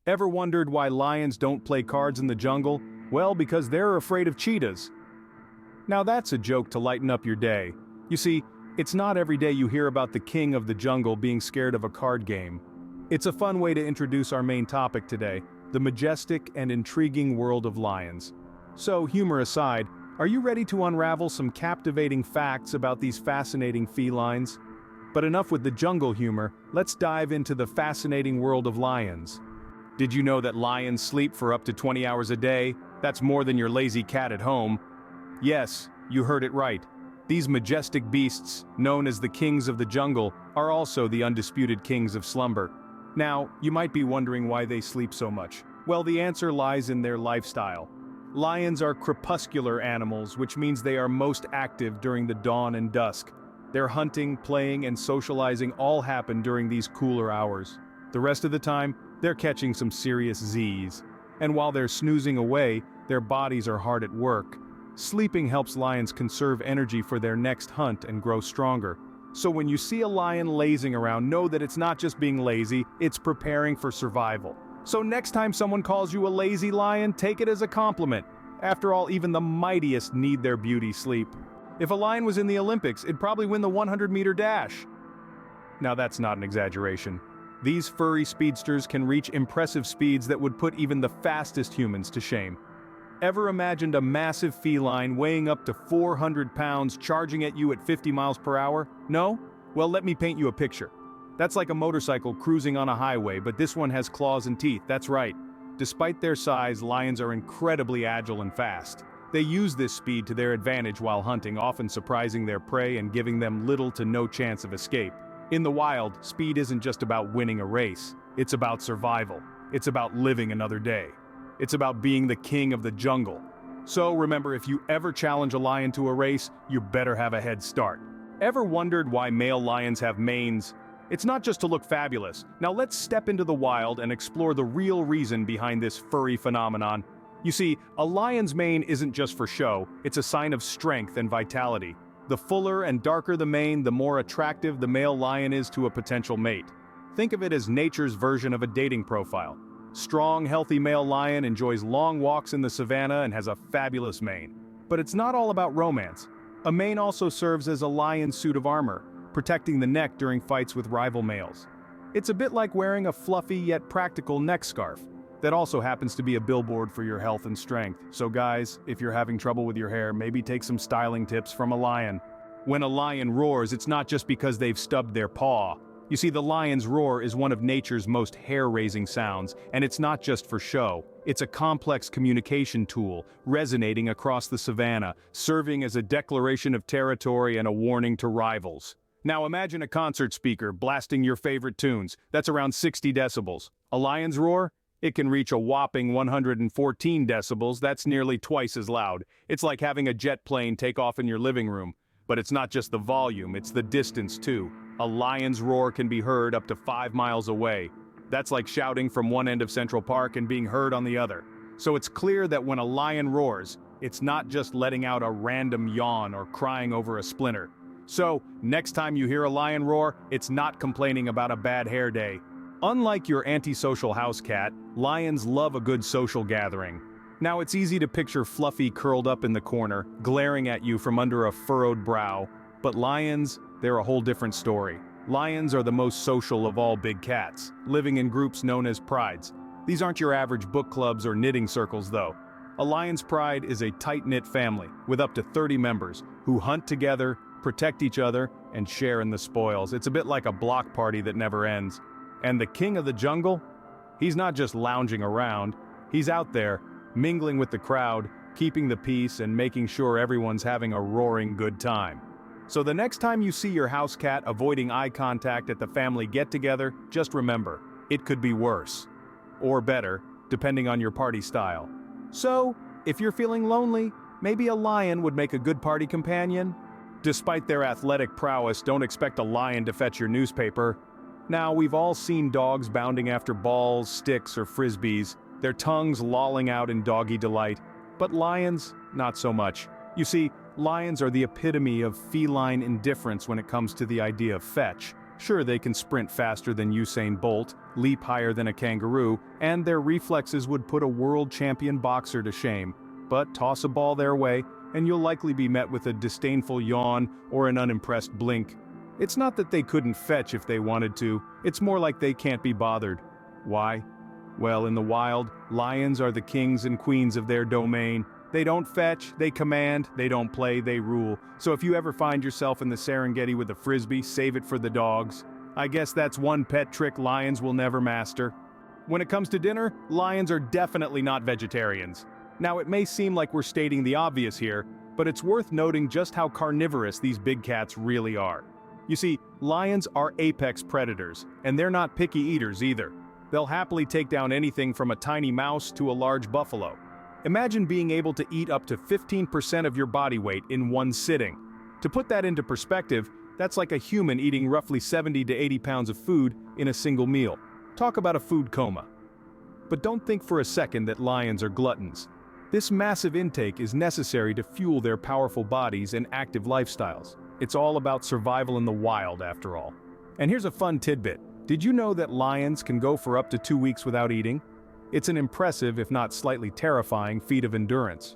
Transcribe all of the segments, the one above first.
Ever wondered why lions don't play cards in the jungle? Well, because they're afraid of cheetahs. Now that's a joke to lighten up your day. You see, it's not every day you hear about the king of the jungle being scared of a card game. It's a fun way to introduce our main topic today, the majestic and intriguing world of lions. So, humor aside, are you ready to unravel some captivating facts about these fascinating felines? But enough with the jungle humor, let's dive into the fascinating world of lions. Did you know that lions sleep for up to 20 hours a day? That's more than your lazy cat at home. Yes, you heard it right. These majestic beasts, known as the kings of the jungle, are also the undisputed kings of slumber. Now, you might be wondering why they sleep so much. Well, the answer lies in their lifestyle. Lions are crepuscular animals, which means they are most active during the dawn and dusk. Their hunting, playing, and socializing all happen during these cooler hours. The rest of the time, they're catching some serious Z's. And while they're snoozing away, their bodies are hard at work. Sleeping helps lions conserve energy for their next hunt and grow stronger. So when you see a lion lazing around, know that it's not just being lazy, it's preparing for survival. So next time someone calls you a lazy lion, take it as a compliment. After all, even the mightiest need their beauty sleep. If a lion was in the Olympics, it'd probably win the 100-meter dash. Now that's not an exaggeration. These furry speedsters can reach impressive speeds that would put even the fastest humans to shame. Ever imagined a massive feline weighing up to 400 pounds charging at you at 50 miles per hour? No? Well, let me paint you a picture. That's like a motorcycle cruising on a highway, but this one has claws and teeth, that's right. Despite their size, lions are incredibly agile and fast. They use this speed to their advantage while hunting, often surprising their prey and giving them little to no chance of escape. In the wild, speed isn't just about winning a race. It's about survival. It's about living another day. It's about being the king of the jungle. So remember, if you ever challenge a lion to a race, you better have a head start. Ever wondered why male lions have manes? It's not just to look fabulous. Now let's step into the wild and explore the real reason behind this furry phenomenon. You see, a lion's mane isn't just for show, it's a sign of strength and vitality. The fuller and darker the mane, the more attractive the male lion is to a potential mate. Think of it as nature's version of a dating profile. Strong, healthy male lion enjoys long walks in the savannah and has a fabulous mane. But it's not all about romance. A mane also serves as a lion's suit of armor, protecting the neck during fights with rival males. It's a bit like wearing a fluffy yet practical neck scarf. That also happens to be a billboard for your health and strength. So guys, if you're having trouble with your hair, maybe take some styling tips from a lion. When a lion roars, it's not just because they've stubbed their paw. You see, the lion's roar is one of nature's most hair-raising sounds, and it's not just for show. It's a complex communication tool, resonating across the savannah, serving as a declaration of territory and a warning to rivals. Now imagine a concert speaker blasting your favorite tunes. That's around 60 decibels. A lion's roar? It can reach a whopping 114 decibels, that's nearly twice as loud. It's like having a jet plane take off in your living room. But it's not just the volume, it's the distance too. A lion's roar can be heard up to 5 miles away. That's like shouting from one end of Central Park and being heard on the other. So it's clear that when a lion roars, it's not just letting out a random yawn or crying over a splinter. So, next time you hear a lion roar, it's not complaining about a bad hair day. Unlike your antisocial house cat, lions love a good social gathering. Now it's easy to picture Fluffy curled up in the corner, glaring at you from under a furrowed brow. But lions, they're a whole different story. Lions are the most social of all big cats, living in groups known as prides. These aren't your average book clubs or knitting circles though. A lion's pride is a tight-knit family, with up to 30 members, who hunt together, protect each other, and share in the spoils. It's a bit like a block party that never ends. And the king of the jungle? He's not just lounging around, he's out there, mingling with the crowd, keeping the peace and making sure everyone's having a roaring good time. So the next time you see your house cat avoiding eye contact at the family get-together, just remember, it could be worse. Or better, depending on your party style. So, if you're feeling lonely, maybe a lion would make a good party companion? Despite their athletic prowess, don't expect a lion to fetch your newspaper. Now, we've all seen dogs bounding after balls, sticks, or frisbees, their tongues lolling out in doggy delight. But lions, not so much. You see, lions are the epitome of feline indifference when it comes to the idea of fetch. Sure, they can sprint faster than Usain Bolt, leap higher than a kangaroo, and their reflexes would put a world champion boxer to shame. But toss a ball their way, and you'll likely be met with a disdainful yawn or an unimpressed blink. It's not that they couldn't fetch if they wanted to, it's more like they can't be bothered. Why? Well, in the wild, lions are the kings and queens of their domain. They don't fetch, they command, they don't play, they rule. So if you ever find yourself in the Serengeti with a frisbee, save it for the dogs. I guess that's one pet trick lions will never master. When it comes to dinner, lions are definitely not vegetarians. Now, it may seem like we're stating the obvious here, but it's worth noting just how carnivorous these big cats really are. You see, lions are apex predators, and they're not picky eaters either. They'll happily take down anything from a tiny mouse to a large buffalo. Imagine being able to eat up to 15% of your body weight in one sitting. To put that into perspective, that's like a human eating roughly 70 to 80 pounds of food in a single meal. Talk about a food coma. But don't think for a second that lions are gluttons. This massive intake is necessary to fuel their powerful bodies and active lifestyles. It's all about survival in the wild, after all. And here's a fun tidbit. Did you know that lions can go for up to 2 weeks without eating? It's an impressive, if not slightly terrifying, feat of endurance.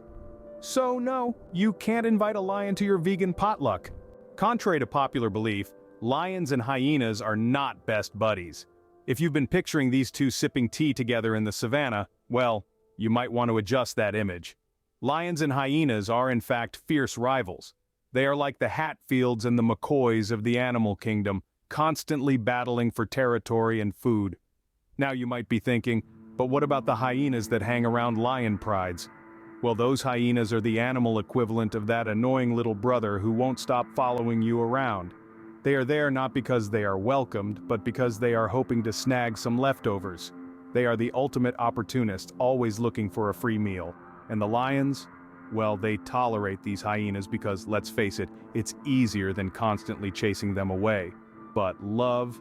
So no, you can't invite a lion to your vegan potluck. Contrary to popular belief, lions and hyenas are not best buddies. If you've been picturing these two sipping tea together in the savannah, well, you might want to adjust that image. Lions and hyenas are in fact fierce rivals. They are like the Hatfields and the McCoys of the animal kingdom, constantly battling for territory and food. Now you might be thinking, but what about the hyenas that hang around lion prides? Well, those hyenas are the animal equivalent of that annoying little brother who won't stop following you around. They are there not because they are welcomed, but because they are hoping to snag some leftovers. They are the ultimate opportunist, always looking for a free meal. And the lions? Well, they tolerate these hyenas because, let's face it, it's easier than constantly chasing them away. But love?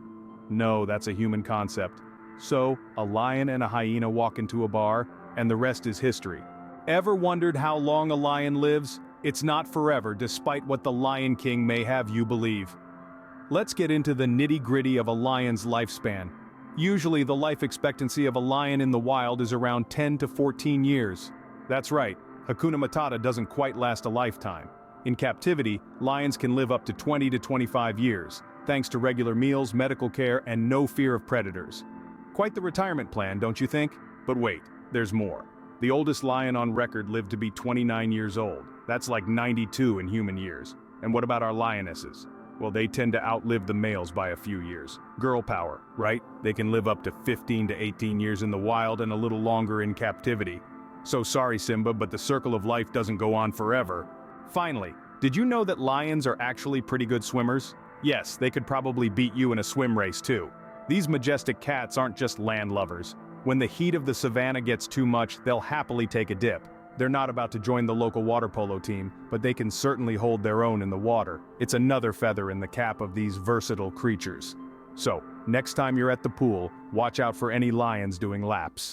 No, that's a human concept. So, a lion and a hyena walk into a bar, and the rest is history. Ever wondered how long a lion lives? It's not forever, despite what the Lion King may have you believe. Let's get into the nitty-gritty of a lion's lifespan. Usually, the life expectancy of a lion in the wild is around 10 to 14 years. That's right, Hakuna Matata doesn't quite last a lifetime. In captivity, lions can live up to 20 to 25 years, thanks to regular meals, medical care, and no fear of predators. Quite the retirement plan, don't you think? But wait, there's more. The oldest lion on record lived to be 29 years old. That's like 92 in human years. And what about our lionesses? Well, they tend to outlive the males by a few years. Girl power, right? They can live up to 15 to 18 years in the wild and a little longer in captivity. So sorry, Simba, but the circle of life doesn't go on forever. Finally, did you know that lions are actually pretty good swimmers? Yes, they could probably beat you in a swim race too. These majestic cats aren't just land lovers. When the heat of the savannah gets too much, they'll happily take a dip. They're not about to join the local water polo team, but they can certainly hold their own in the water. It's another feather in the cap of these versatile creatures. So, next time you're at the pool, watch out for any lions doing laps.